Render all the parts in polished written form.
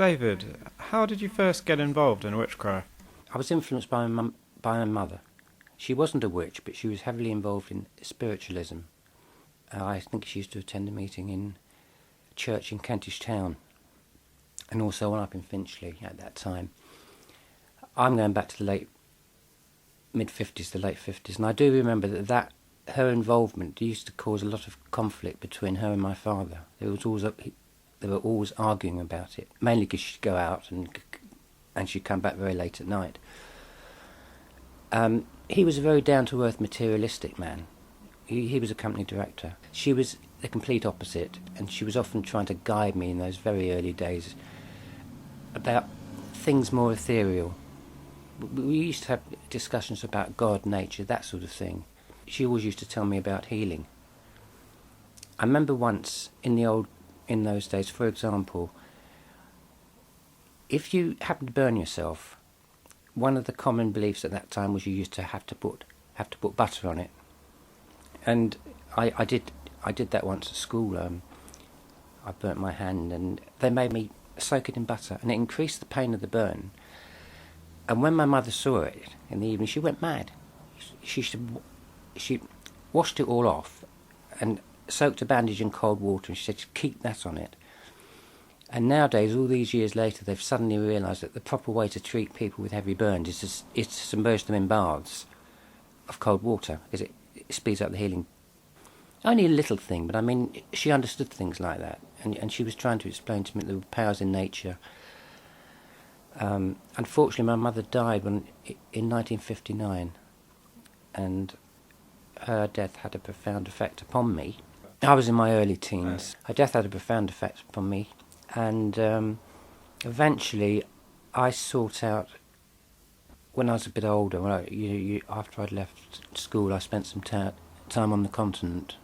David, how did you first get involved in witchcraft? I was influenced by my mother. She wasn't a witch, but she was heavily involved in spiritualism. I think she used to attend a meeting in a church in Kentish Town, and also one up in Finchley at that time. I'm going back to the mid-50s, the late 50s, and I do remember that her involvement used to cause a lot of conflict between her and my father. They were always arguing about it, mainly because she'd go out and she'd come back very late at night. He was a very down-to-earth, materialistic man. He was a company director. She was the complete opposite, and she was often trying to guide me in those very early days about things more ethereal. We used to have discussions about God, nature, that sort of thing. She always used to tell me about healing. I remember once in those days, for example, if you happened to burn yourself, one of the common beliefs at that time was you used to have to put butter on it, and I did that once at school. I burnt my hand, and they made me soak it in butter, and it increased the pain of the burn. And when my mother saw it in the evening, she went mad. She washed it all off and soaked a bandage in cold water, and she said, keep that on it. And nowadays, all these years later, they've suddenly realised that the proper way to treat people with heavy burns is to submerge them in baths of cold water, because it speeds up the healing. Only a little thing, but I mean, she understood things like that, and she was trying to explain to me the powers in nature. Unfortunately, my mother died in 1959, and her death had a profound effect upon me. I was in my early teens. Her death had a profound effect upon me, and eventually I sought out, when I was a bit older, after I'd left school, I spent some time on the continent,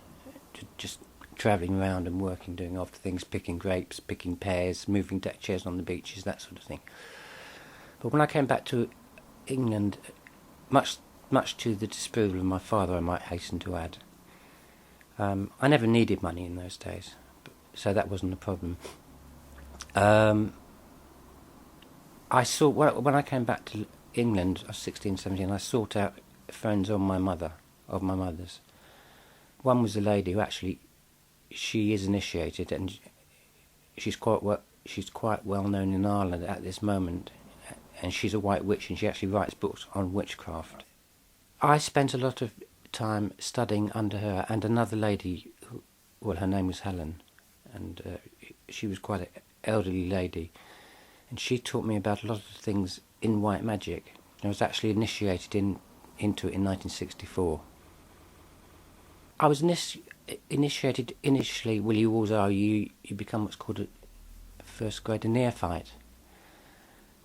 just travelling around and working, doing odd things, picking grapes, picking pears, moving deck chairs on the beaches, that sort of thing. But when I came back to England, much to the disapproval of my father, I might hasten to add, I never needed money in those days, so that wasn't a problem. When I came back to England, I was 16, 17, I sought out friends of my mother's. One was a lady who actually, she is initiated, and she's quite well known in Ireland at this moment, and she's a white witch, and she actually writes books on witchcraft. I spent a lot of time studying under her and another lady, her name was Helen, and she was quite an elderly lady, and she taught me about a lot of things in white magic. I was actually initiated into it in 1964. I was initiated initially, well, you always are, you become what's called a first grade neophyte,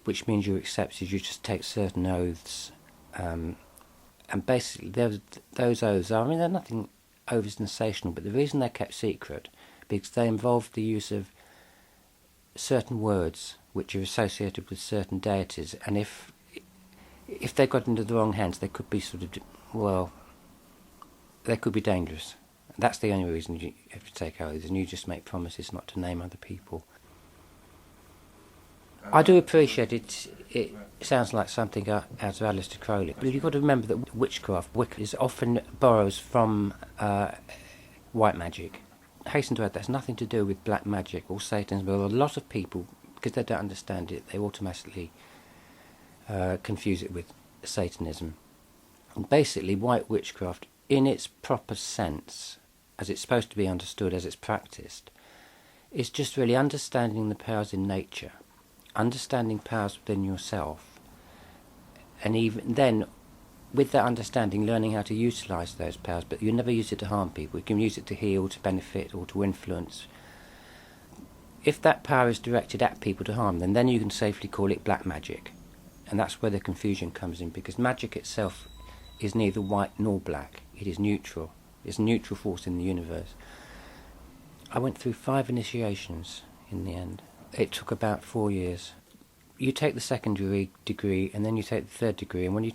which means you're accepted, you just take certain oaths, and basically those oaths they're nothing over sensational, but the reason they're kept secret, because they involve the use of certain words which are associated with certain deities, and if they got into the wrong hands, they could be they could be dangerous. That's the only reason you have to take oaths, and you just make promises not to name other people. I do appreciate it. It sounds like something out of Aleister Crowley, but you've got to remember that witchcraft is often borrows from white magic. I hasten to add, that's nothing to do with black magic or Satanism, but a lot of people, because they don't understand it, they automatically confuse it with Satanism. And basically, white witchcraft, in its proper sense, as it's supposed to be understood, as it's practiced, is just really understanding the powers in nature, understanding powers within yourself, and even then, with that understanding, learning how to utilise those powers, but you never use it to harm people. You can use it to heal, to benefit, or to influence. If that power is directed at people to harm them, then you can safely call it black magic. And that's where the confusion comes in, because magic itself is neither white nor black. It is neutral. It's a neutral force in the universe. I went through 5 initiations in the end. It took about 4 years. You take the second degree, and then you take the third degree, and when you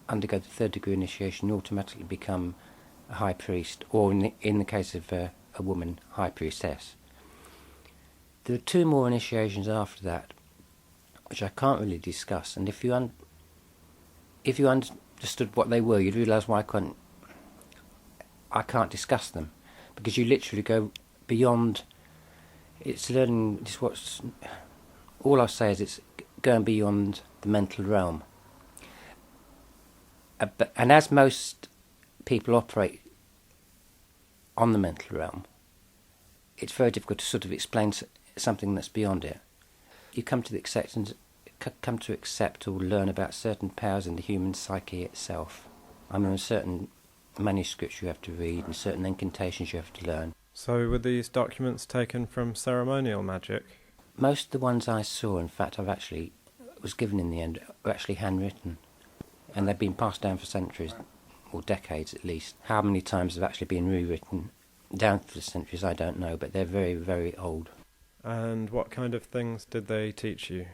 undergo the third degree initiation, you automatically become a high priest, or in the case of a woman, high priestess. There were 2 more initiations after that, which I can't really discuss. And if you understood what they were, you'd realise why I can't discuss them, because you literally go beyond. It's learning. All I say is it's going beyond the mental realm. And as most people operate on the mental realm, it's very difficult to sort of explain something that's beyond it. You come to accept or learn about certain powers in the human psyche itself. I mean, certain manuscripts you have to read and certain incantations you have to learn. So were these documents taken from ceremonial magic? Most of the ones I saw, in fact, was given in the end, were actually handwritten. And they've been passed down for centuries, or decades at least. How many times they've actually been rewritten down for the centuries, I don't know, but they're very, very old. And what kind of things did they teach you?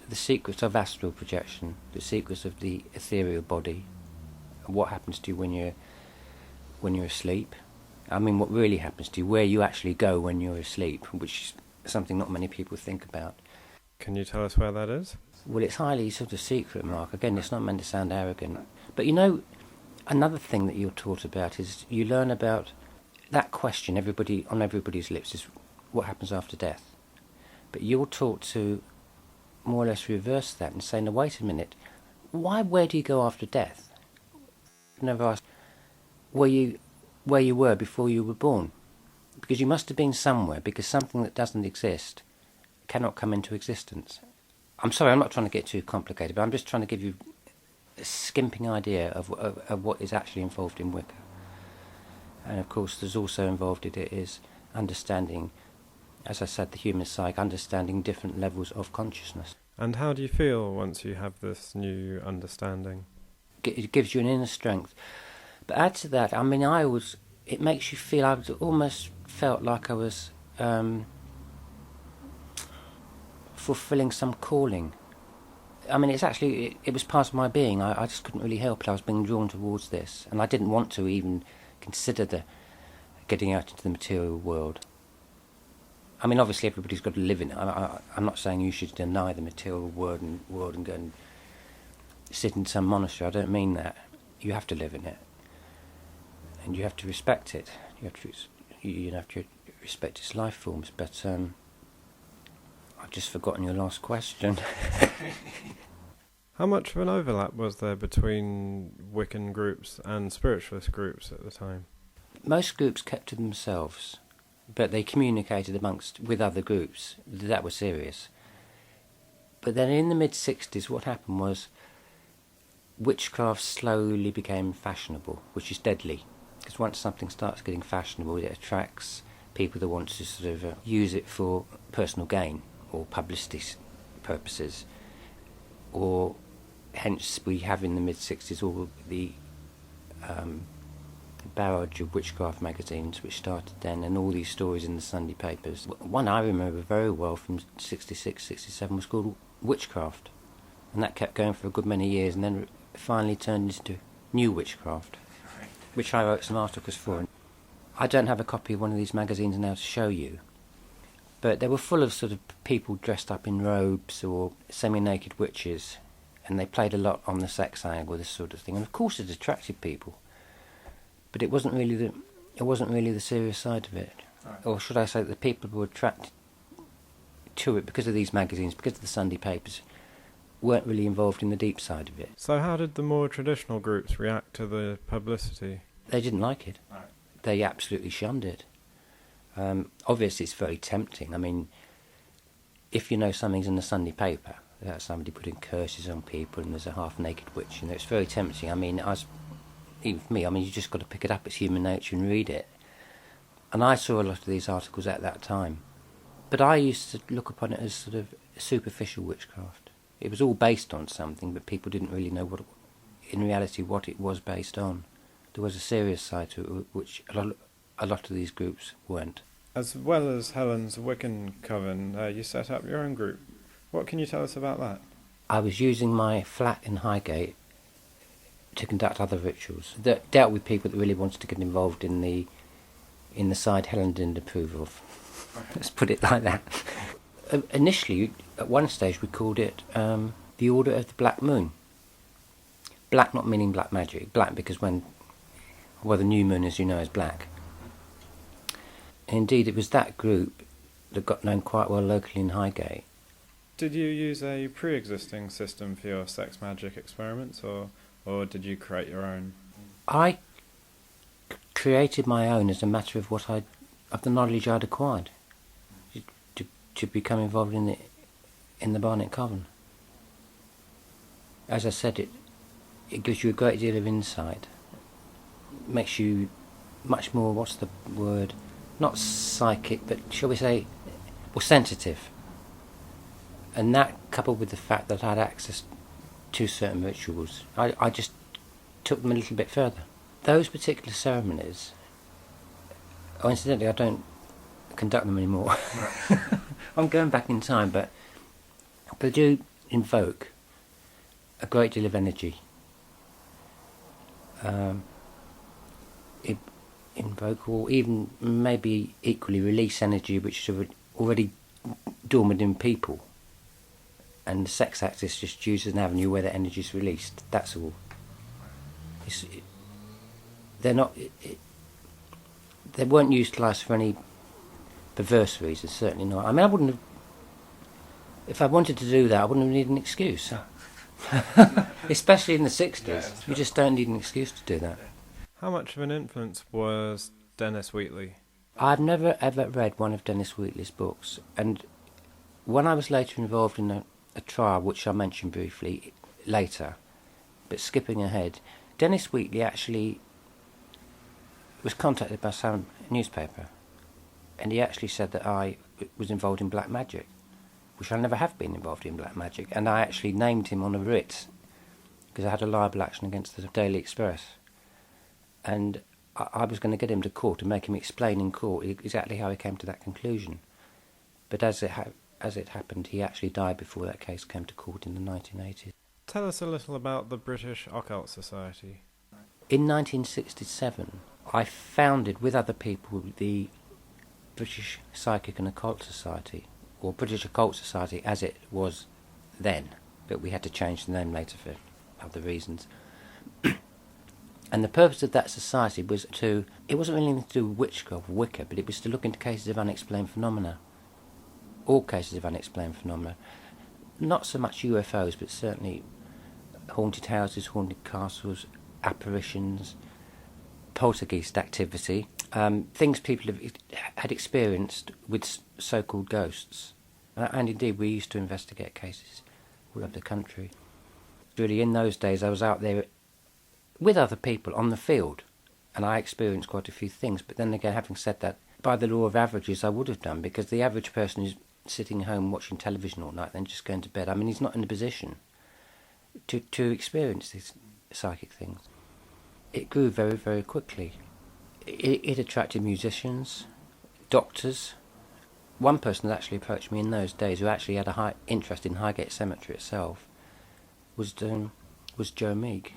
The secrets of astral projection, the secrets of the ethereal body, what happens to you when you're asleep. I mean, what really happens to you, where you actually go when you're asleep, which is something not many people think about. Can you tell us where that is? Well, it's highly sort of secret, Mark. Again, it's not meant to sound arrogant. But you know, another thing that you're taught about is you learn about that question on everybody's lips is what happens after death. But you're taught to more or less reverse that and say, no, wait a minute, where do you go after death? I've never asked where you were before you were born. Because you must have been somewhere, because something that doesn't exist cannot come into existence. I'm sorry, I'm not trying to get too complicated, but I'm just trying to give you a skimping idea of what is actually involved in Wicca. And of course, there's also involved in it is understanding, as I said, the human psyche, understanding different levels of consciousness. And how do you feel once you have this new understanding? It gives you an inner strength. But add to that, I mean, it makes you feel, I almost felt like I was fulfilling some calling. I mean, it was part of my being. I just couldn't really help it. I was being drawn towards this, and I didn't want to even consider getting out into the material world. I mean, obviously everybody's got to live in it. I'm not saying you should deny the material world and go and sit in some monastery. I don't mean that. You have to live in it, and you have to respect it. You have to respect its life forms. But I've just forgotten your last question. How much of an overlap was there between Wiccan groups and spiritualist groups at the time? Most groups kept to themselves, but they communicated with other groups. That was serious. But then in the mid-60s, what happened was witchcraft slowly became fashionable, which is deadly. Because once something starts getting fashionable, it attracts people that want to sort of use it for personal gain or publicity purposes. Or hence we have in the mid-60s all the barrage of witchcraft magazines which started then, and all these stories in the Sunday papers. One I remember very well from 66, 67 was called Witchcraft, and that kept going for a good many years, and then finally turned into New Witchcraft, which I wrote some articles for. I don't have a copy of one of these magazines now to show you, but they were full of sort of people dressed up in robes or semi-naked witches, and they played a lot on the sex angle, this sort of thing, and of course it attracted people. But it wasn't really the serious side of it. Right. Or should I say that the people who were attracted to it because of these magazines, because of the Sunday papers, weren't really involved in the deep side of it. So how did the more traditional groups react to the publicity? They didn't like it. Right. They absolutely shunned it. Obviously it's very tempting. I mean, if you know something's in the Sunday paper, that somebody putting curses on people and there's a half-naked witch, it's very tempting. I mean, even for me, you just got to pick it up, it's human nature, and read it. And I saw a lot of these articles at that time. But I used to look upon it as sort of superficial witchcraft. It was all based on something, but people didn't really know what it was based on. There was a serious side to it, which a lot of these groups weren't. As well as Helen's Wiccan coven, you set up your own group. What can you tell us about that? I was using my flat in Highgate to conduct other rituals that dealt with people that really wanted to get involved in the side Helen didn't approve of. Let's put it like that. Initially, at one stage, we called it the Order of the Black Moon. Black not meaning black magic, black because the new moon, as you know, is black. Indeed, it was that group that got known quite well locally in Highgate. Did you use a pre-existing system for your sex magic experiments, or did you create your own? I created my own as a matter of of the knowledge I'd acquired to become involved in the Barnet Coven. As I said, it gives you a great deal of insight. It makes you much more, what's the word? Not psychic, but shall we say, more sensitive. And that, coupled with the fact that I had access to certain rituals, I just took them a little bit further. Those particular ceremonies, incidentally, I don't conduct them anymore. I'm going back in time, but they do invoke a great deal of energy. Invoke, or even maybe equally release energy which is already dormant in people. And the sex act is just used as an avenue where the energy is released. That's all. They're not. They weren't utilised for any perverse reasons. Certainly not. I mean, I wouldn't have. If I wanted to do that, I wouldn't have needed an excuse. Especially in the 60s, you just don't need an excuse to do that. How much of an influence was Dennis Wheatley? I've never ever read one of Dennis Wheatley's books, and when I was later involved in a trial, which I'll mention briefly later, but skipping ahead, Dennis Wheatley actually was contacted by some newspaper, and he actually said that I was involved in black magic, which I never have been involved in black magic, and I actually named him on a writ because I had a libel action against the Daily Express, and I was going to get him to court and make him explain in court exactly how he came to that conclusion. But as it happened, he actually died before that case came to court in the 1980s. Tell us a little about the British Occult Society. In 1967, I founded with other people the British Psychic and Occult Society, or British Occult Society as it was then, but we had to change the name later for other reasons. And the purpose of that society was it wasn't really anything to do with witchcraft or Wicca, but it was to look into cases of unexplained phenomena. All cases of unexplained phenomena. Not so much UFOs, but certainly haunted houses, haunted castles, apparitions, poltergeist activity, things people had experienced with so-called ghosts. And indeed, we used to investigate cases all over the country. Really, in those days, I was out there with other people on the field, and I experienced quite a few things. But then again, having said that, by the law of averages, I would have done, because the average person is sitting home watching television all night, then just going to bed. I mean, he's not in a position to experience these psychic things. It grew very, very quickly. It attracted musicians, doctors. One person that actually approached me in those days, who actually had a high interest in Highgate Cemetery itself, was Joe Meek,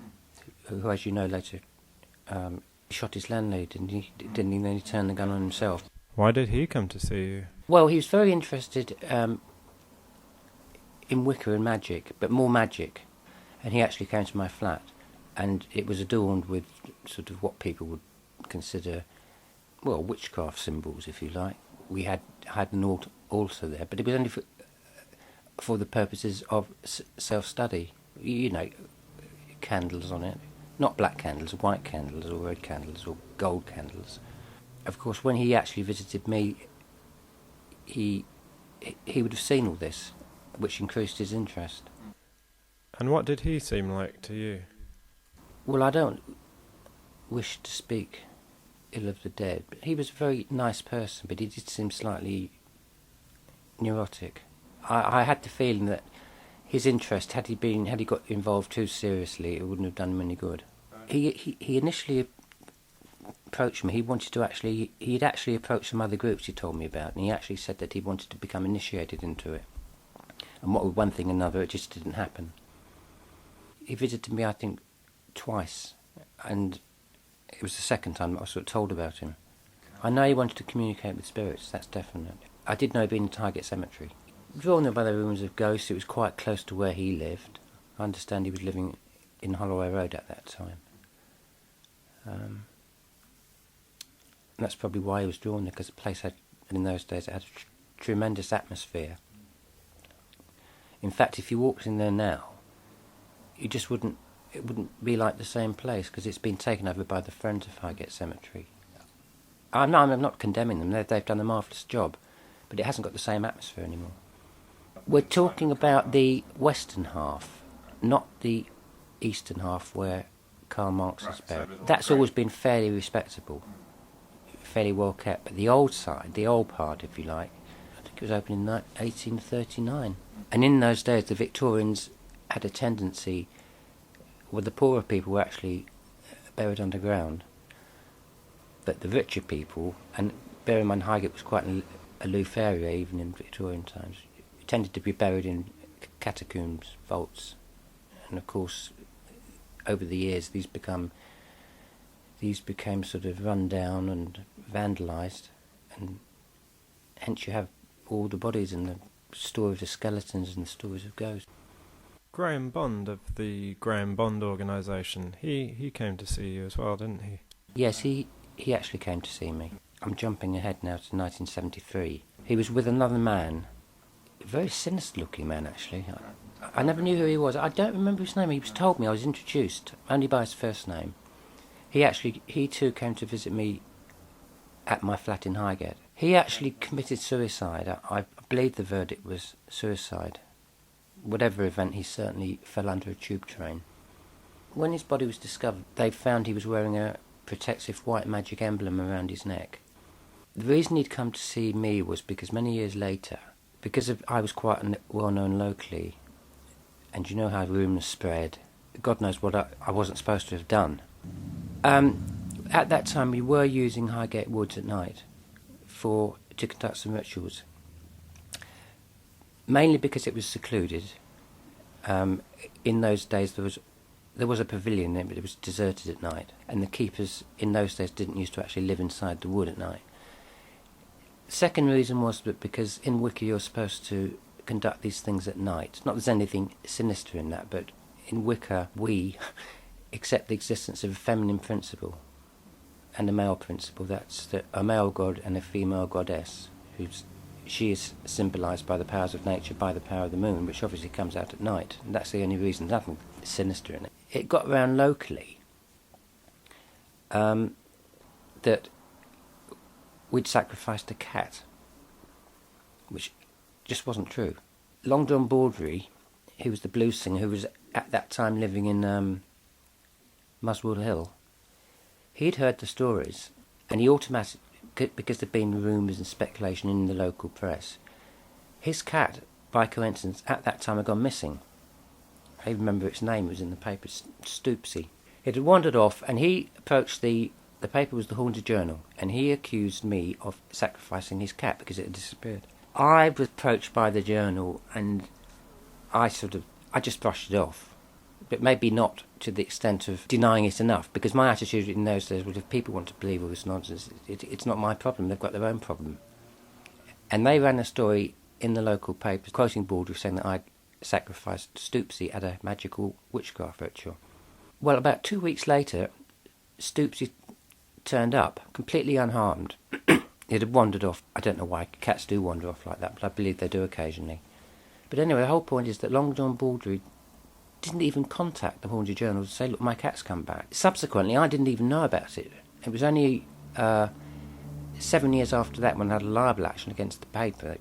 who, as you know, later shot his landlady, and he didn't even then he turned the gun on himself. Why did he come to see you? Well, he was very interested in Wicca and magic, but more magic. And he actually came to my flat, and it was adorned with sort of what people would consider, well, witchcraft symbols, if you like. We had an altar there, but it was only for the purposes of self-study. You know, candles on it. Not black candles, white candles, or red candles, or gold candles. Of course, when he actually visited me, he would have seen all this, which increased his interest. And what did he seem like to you? Well, I don't wish to speak ill of the dead, but he was a very nice person, but he did seem slightly neurotic. I had the feeling that his interest, had he got involved too seriously, it wouldn't have done him any good. He initially approached me. He'd actually approached some other groups he told me about, and he actually said that he wanted to become initiated into it. And what with one thing and another, it just didn't happen. He visited me, I think, twice, and it was the second time that I was sort of told about him. I know he wanted to communicate with spirits, that's definite. I did know he'd been to Highgate Cemetery. Drawn there by the rumours of ghosts, it was quite close to where he lived. I understand he was living in Holloway Road at that time. That's probably why he was drawn there, because the place had, in those days, it had a tremendous atmosphere. In fact, if you walked in there now, you just wouldn't be like the same place, because it's been taken over by the Friends of Highgate Cemetery. I'm not condemning them, they've done a marvellous job, but it hasn't got the same atmosphere anymore. We're talking about the western half, not the eastern half where Karl Marx is buried. That's always been fairly respectable, fairly well kept, but the old side, the old part if you like, I think it was opened in 1839. And in those days the Victorians had a tendency, well, the poorer people were actually buried underground, but the richer people, and bear in mind Highgate was quite an aloof area even in Victorian times, tended to be buried in catacombs, vaults, and of course over the years these became sort of run down and vandalised, and hence you have all the bodies and the stories of skeletons and the stories of ghosts. Graham Bond of the Graham Bond organisation, he came to see you as well, didn't he? Yes, he actually came to see me. I'm jumping ahead now to 1973. He was with another man, a very sinister looking man actually. I never knew who he was. I don't remember his name. He was told me, I was introduced only by his first name. He too came to visit me at my flat in Highgate. He actually committed suicide. I believe the verdict was suicide. Whatever event, he certainly fell under a tube train. When his body was discovered, they found he was wearing a protective white magic emblem around his neck. The reason he'd come to see me was because many years later, I was quite well known locally, and you know how rumours spread, God knows what I wasn't supposed to have done. At that time we were using Highgate Woods at night to conduct some rituals, mainly because it was secluded. In those days there was a pavilion there, but it was deserted at night, and the keepers in those days didn't used to actually live inside the wood at night. Second reason was that because in Wicca you're supposed to conduct these things at night. Not that there's anything sinister in that, but in Wicca we accept the existence of a feminine principle and a male principle. That's a male god and a female goddess. She is symbolised by the powers of nature, by the power of the moon, which obviously comes out at night. And that's the only reason, nothing sinister in it. It got around locally that we'd sacrificed a cat, which just wasn't true. Long John Baldry, who was the blues singer, who was at that time living in Muswell Hill, he'd heard the stories, and he automatically, because there'd been rumours and speculation in the local press, his cat, by coincidence, at that time had gone missing. I remember its name, it was in the paper, Stoopsy. It had wandered off, and he approached the paper was the Haunted Journal, and he accused me of sacrificing his cat because it had disappeared. I was approached by the Journal, and I just brushed it off. But maybe not to the extent of denying it enough, because my attitude in those days was if people want to believe all this nonsense, it's not my problem, they've got their own problem. And they ran a story in the local papers, quoting Baldry, saying that I'd sacrificed Stoopsy at a magical witchcraft ritual. Well, about 2 weeks later, Stoopsy turned up, completely unharmed. It had wandered off. I don't know why cats do wander off like that, but I believe they do occasionally. But anyway, the whole point is that Long John Baldry didn't even contact the Haunted Journal to say, look, my cat's come back. Subsequently, I didn't even know about it. It was only 7 years after that when I had a libel action against the paper,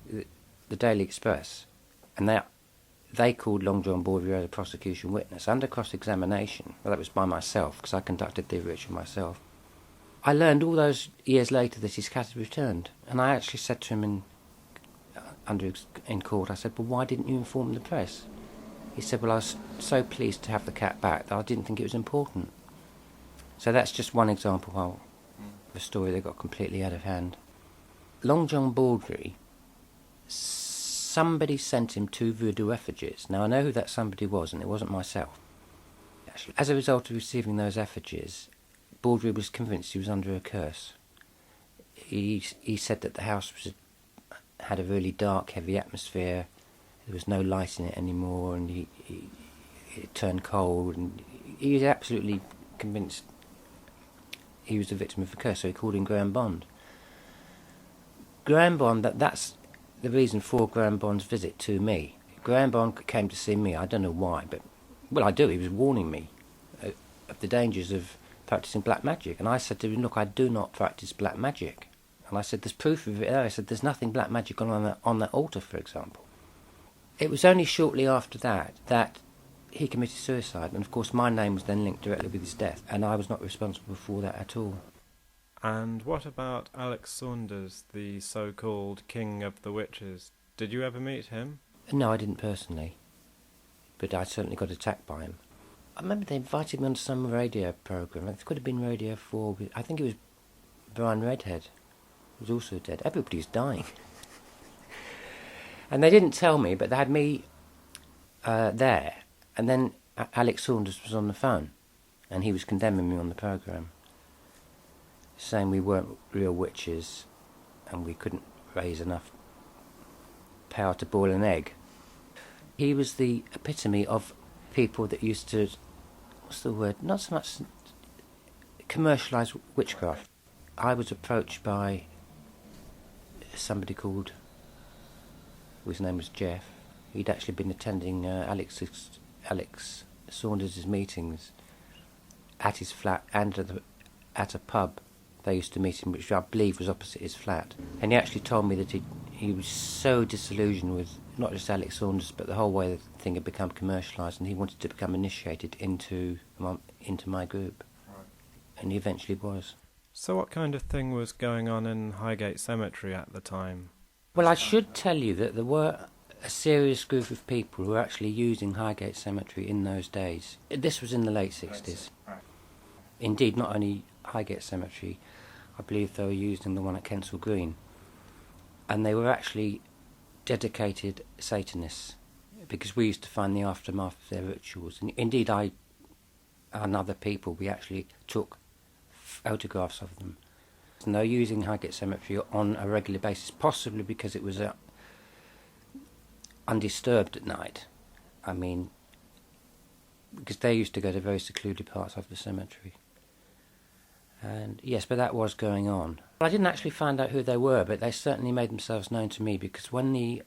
the Daily Express, and they called Long John Baldry as a prosecution witness under cross-examination. Well, that was by myself, because I conducted the ritual myself. I learned all those years later that his cat had returned, and I actually said to him in court, I said, well, why didn't you inform the press? He said, well, I was so pleased to have the cat back that I didn't think it was important. So that's just one example of a story that got completely out of hand. Long John Baldry, somebody sent him 2 voodoo effigies. Now, I know who that somebody was, and it wasn't myself. Actually, as a result of receiving those effigies, Baldry was convinced he was under a curse. he said that the house had a really dark, heavy atmosphere. There was no light in it anymore, and it turned cold, and he was absolutely convinced he was the victim of a curse, so he called in Graham Bond. Graham Bond, that's the reason for Graham Bond's visit to me. Graham Bond came to see me, I don't know why, but, well, I do, he was warning me of the dangers of practising black magic, and I said to him, look, I do not practice black magic. And I said, there's proof of it there. I said, there's nothing black magic on that altar, for example. It was only shortly after that he committed suicide, and of course my name was then linked directly with his death, and I was not responsible for that at all. And what about Alex Saunders, the so-called King of the Witches? Did you ever meet him? No, I didn't personally, but I certainly got attacked by him. I remember they invited me on some radio programme. It could have been Radio 4. I think it was Brian Redhead, who was also dead. Everybody was dying. And they didn't tell me, but they had me there. And then Alex Saunders was on the phone, and he was condemning me on the programme, saying we weren't real witches and we couldn't raise enough power to boil an egg. He was the epitome of people that used to, what's the word, not so much commercialise witchcraft. I was approached by somebody called, his name was Jeff. He'd actually been attending Alex Saunders' meetings at his flat and at a pub they used to meet in, which I believe was opposite his flat. And he actually told me that he was so disillusioned with not just Alex Saunders, but the whole way the thing had become commercialised, and he wanted to become initiated into my group. Right. And he eventually was. So what kind of thing was going on in Highgate Cemetery at the time? Well, I should tell you that there were a serious group of people who were actually using Highgate Cemetery in those days. This was in the late 60s. Right. Indeed, not only Highgate Cemetery, I believe they were used in the one at Kensal Green. And they were actually dedicated Satanists, because we used to find the aftermath of their rituals. And indeed, I and other people, we actually took photographs of them. And they were using Highgate Cemetery on a regular basis, possibly because it was undisturbed at night. I mean, because they used to go to very secluded parts of the cemetery. And yes, but that was going on. I didn't actually find out who they were, but they certainly made themselves known to me, because when the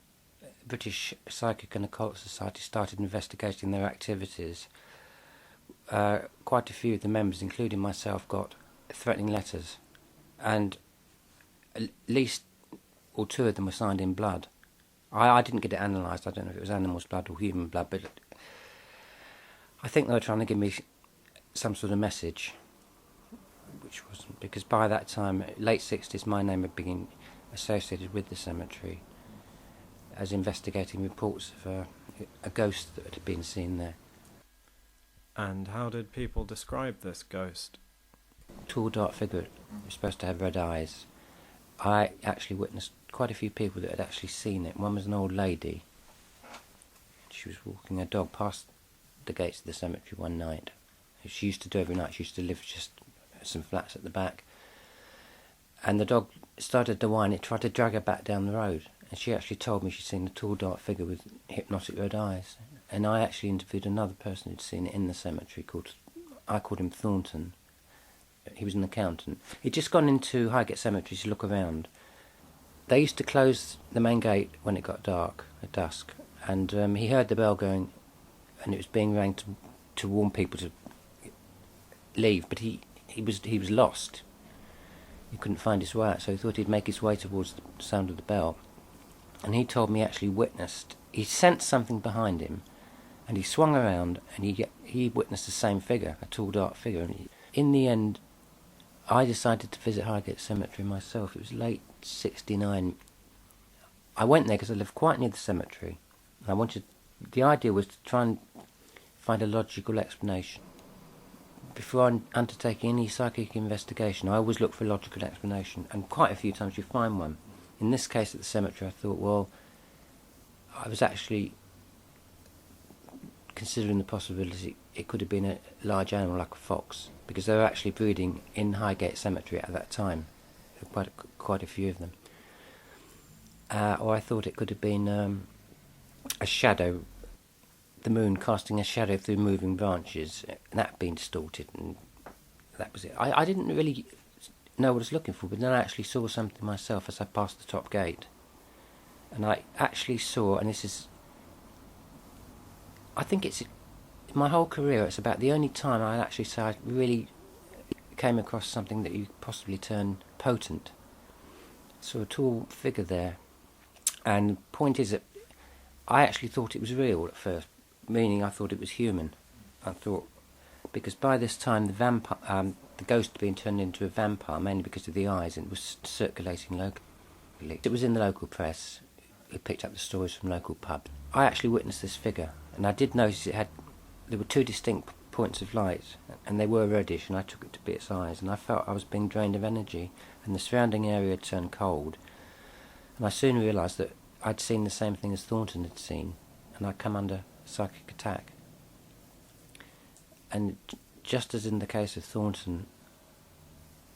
British Psychic and Occult Society started investigating their activities, quite a few of the members, including myself, got threatening letters, and at least or two of them were signed in blood. I didn't get it analysed. I don't know if it was animal's blood or human blood, but I think they were trying to give me some sort of message, which wasn't, because by that time, late 60s, my name had been associated with the cemetery as investigating reports of a ghost that had been seen there. And how did people describe this ghost? Tall, dark figure, was supposed to have red eyes. I actually witnessed quite a few people that had actually seen it. One was an old lady. She was walking her dog past the gates of the cemetery one night. She used to do every night. She used to live just some flats at the back. And the dog started to whine. It tried to drag her back down the road. And she actually told me she'd seen a tall, dark figure with hypnotic red eyes. And I actually interviewed another person who'd seen it in the cemetery. I called him Thornton. He was an accountant. He'd just gone into Highgate Cemetery to look around. They used to close the main gate when it got dark, at dusk. And he heard the bell going, and it was being rang to warn people to leave. But he was lost. He couldn't find his way out, so he thought he'd make his way towards the sound of the bell. And he told me he actually witnessed. He sensed something behind him, and he swung around, and he witnessed the same figure, a tall, dark figure. And in the end, I decided to visit Highgate Cemetery myself. It was late 69. I went there because I lived quite near the cemetery. The idea was to try and find a logical explanation. Before undertaking any psychic investigation, I always look for a logical explanation, and quite a few times you find one. In this case at the cemetery, I thought, well, I was actually considering the possibility it could have been a large animal like a fox, because they were actually breeding in Highgate Cemetery at that time, quite a few of them. Or I thought it could have been a shadow, the moon casting a shadow through moving branches, and that had been distorted, and that was it. I didn't really know what I was looking for, but then I actually saw something myself as I passed the top gate. And I actually saw, and this is, I think it's, in my whole career, it's about the only time I actually say I really came across something that you could possibly term potent. Saw a tall figure there, and the point is that I actually thought it was real at first, meaning I thought it was human. I thought, because by this time the vampire, the ghost had been turned into a vampire, mainly because of the eyes, and it was circulating locally. It was in the local press. We picked up the stories from local pubs. I actually witnessed this figure, and I did notice there were two distinct points of light, and they were reddish, and I took it to be its eyes, and I felt I was being drained of energy, and the surrounding area had turned cold. And I soon realised that I'd seen the same thing as Thornton had seen, and I'd come under psychic attack. And just as in the case of Thornton,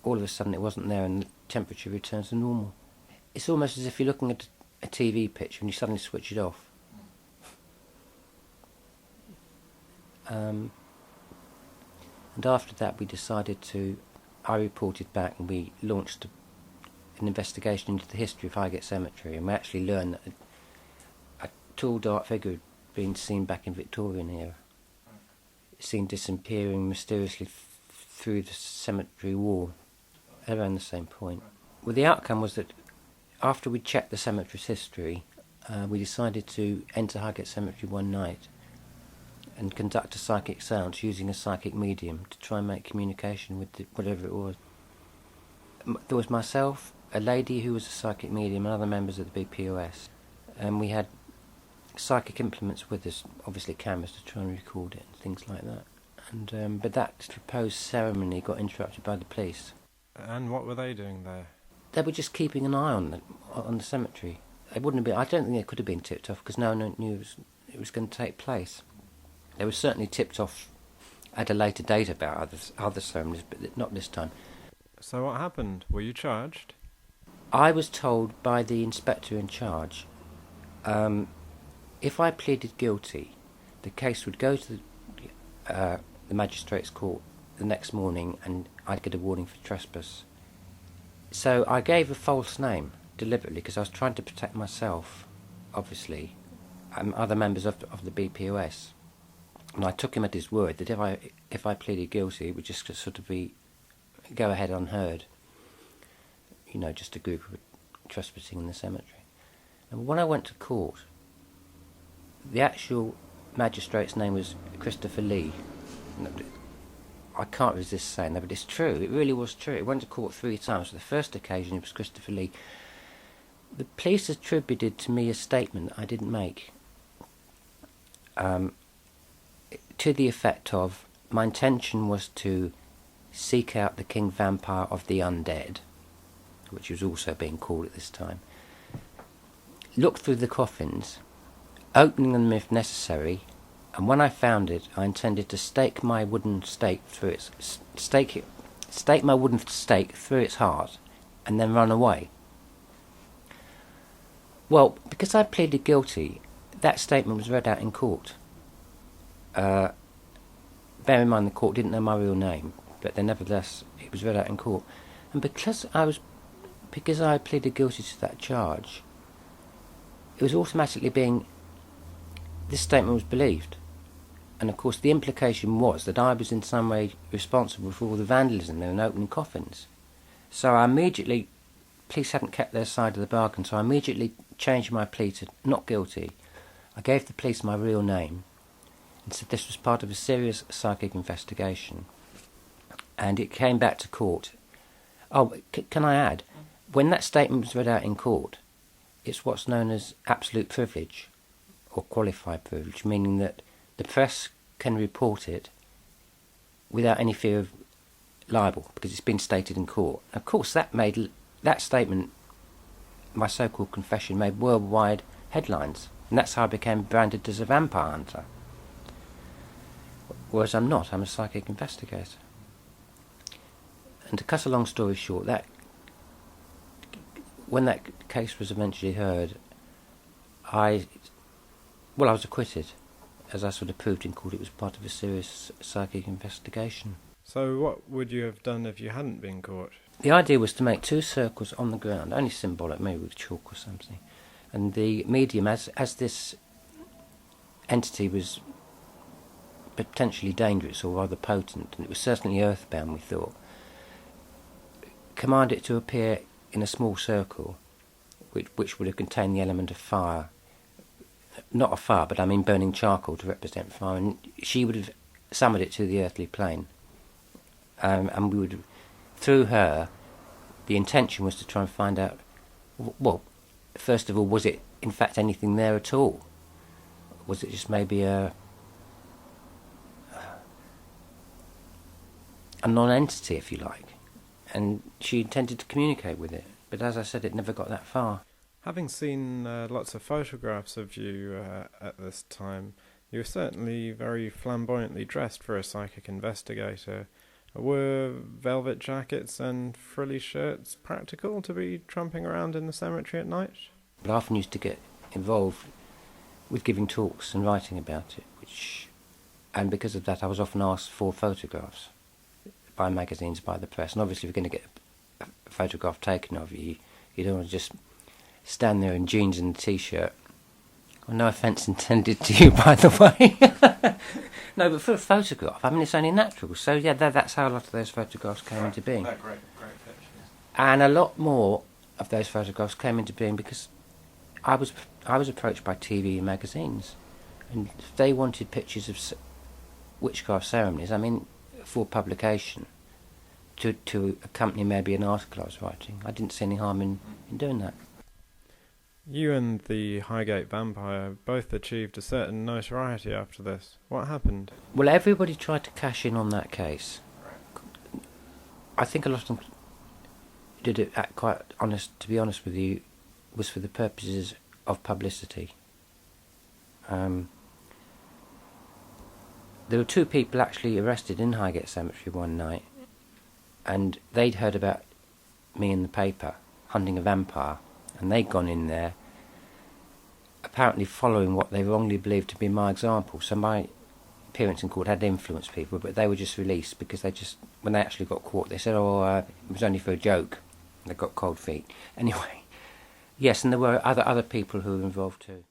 all of a sudden it wasn't there, and the temperature returned to normal. It's almost as if you're looking at a TV picture and you suddenly switch it off. And after that I reported back, and we launched an investigation into the history of Highgate Cemetery, and we actually learned that a tall dark figure had been seen back in Victorian era, seen disappearing mysteriously through the cemetery wall around the same point. Well, the outcome was that after we checked the cemetery's history, we decided to enter Highgate Cemetery one night and conduct a psychic seance using a psychic medium to try and make communication with whatever it was. There was myself, a lady who was a psychic medium, and other members of the BPOS, and we had psychic implements with us, obviously cameras to try and record it and things like that. And but that proposed ceremony got interrupted by the police. And what were they doing there? They were just keeping an eye on the cemetery. It wouldn't have been. I don't think it could have been tipped off because no one knew it was going to take place. They were certainly tipped off at a later date about other ceremonies, but not this time. So what happened? Were you charged? I was told by the inspector in charge, if I pleaded guilty, the case would go to the magistrate's court the next morning, and I'd get a warning for trespass. So I gave a false name deliberately because I was trying to protect myself, obviously, and other members of the BPOS. And I took him at his word that if I pleaded guilty, it would just sort of go ahead unheard. You know, just a group of trespassing in the cemetery. And when I went to court, the actual magistrate's name was Christopher Lee. I can't resist saying that, but it's true. It really was true. It went to court 3 times. For the first occasion, it was Christopher Lee. The police attributed to me a statement I didn't make, to the effect of, my intention was to seek out the king vampire of the undead, which was also being called at this time, look through the coffins, opening them if necessary, and when I found it, I intended to stake my wooden stake through its heart, and then run away. Well, because I pleaded guilty, that statement was read out in court. Bear in mind, the court didn't know my real name, but then nevertheless, it was read out in court. And because I pleaded guilty to that charge, it was automatically this statement was believed. And of course the implication was that I was in some way responsible for all the vandalism and opening coffins. So I immediately, police hadn't kept their side of the bargain, so I immediately changed my plea to not guilty. I gave the police my real name and said this was part of a serious psychic investigation. And it came back to court. Oh, can I add, when that statement was read out in court, it's what's known as absolute privilege, or qualified privilege, meaning that the press can report it without any fear of libel, because it's been stated in court. Of course, that statement, my so-called confession, made worldwide headlines, and that's how I became branded as a vampire hunter. Whereas I'm not, I'm a psychic investigator. And to cut a long story short, that when that case was eventually heard, I was acquitted, as I sort of proved in court. It was part of a serious psychic investigation. So what would you have done if you hadn't been caught? The idea was to make 2 circles on the ground, only symbolic, maybe with chalk or something. And the medium, as this entity was potentially dangerous or rather potent, and it was certainly earthbound, we thought, command it to appear in a small circle, which would have contained the element of fire. Not a fire, but I mean burning charcoal to represent fire, and she would have summoned it to the earthly plane. And we would, through her, the intention was to try and find out, well, first of all, was it in fact anything there at all? Was it just maybe a non-entity, if you like? And she intended to communicate with it, but as I said, it never got that far. Having seen lots of photographs of you at this time, you were certainly very flamboyantly dressed for a psychic investigator. Were velvet jackets and frilly shirts practical to be tramping around in the cemetery at night? I often used to get involved with giving talks and writing about it, and because of that I was often asked for photographs by magazines, by the press, and obviously if you're going to get a photograph taken of you, you don't want to just stand there in jeans and a t-shirt. Well, no offence intended to you, by the way. No, but for a photograph, I mean, it's only natural. So, yeah, that's how a lot of those photographs came into being. Great pictures. And a lot more of those photographs came into being because I was approached by TV and magazines, and they wanted pictures of witchcraft ceremonies, I mean, for publication, to accompany maybe an article I was writing. I didn't see any harm in doing that. You and the Highgate Vampire both achieved a certain notoriety after this. What happened? Well, everybody tried to cash in on that case. I think a lot of them did it to be honest with you, was for the purposes of publicity. There were 2 people actually arrested in Highgate Cemetery one night, and they'd heard about me in the paper, hunting a vampire, and they'd gone in there, apparently following what they wrongly believed to be my example. So my appearance in court had influenced people, but they were just released because when they actually got caught, they said, it was only for a joke. They got cold feet. Anyway, yes, and there were other people who were involved too.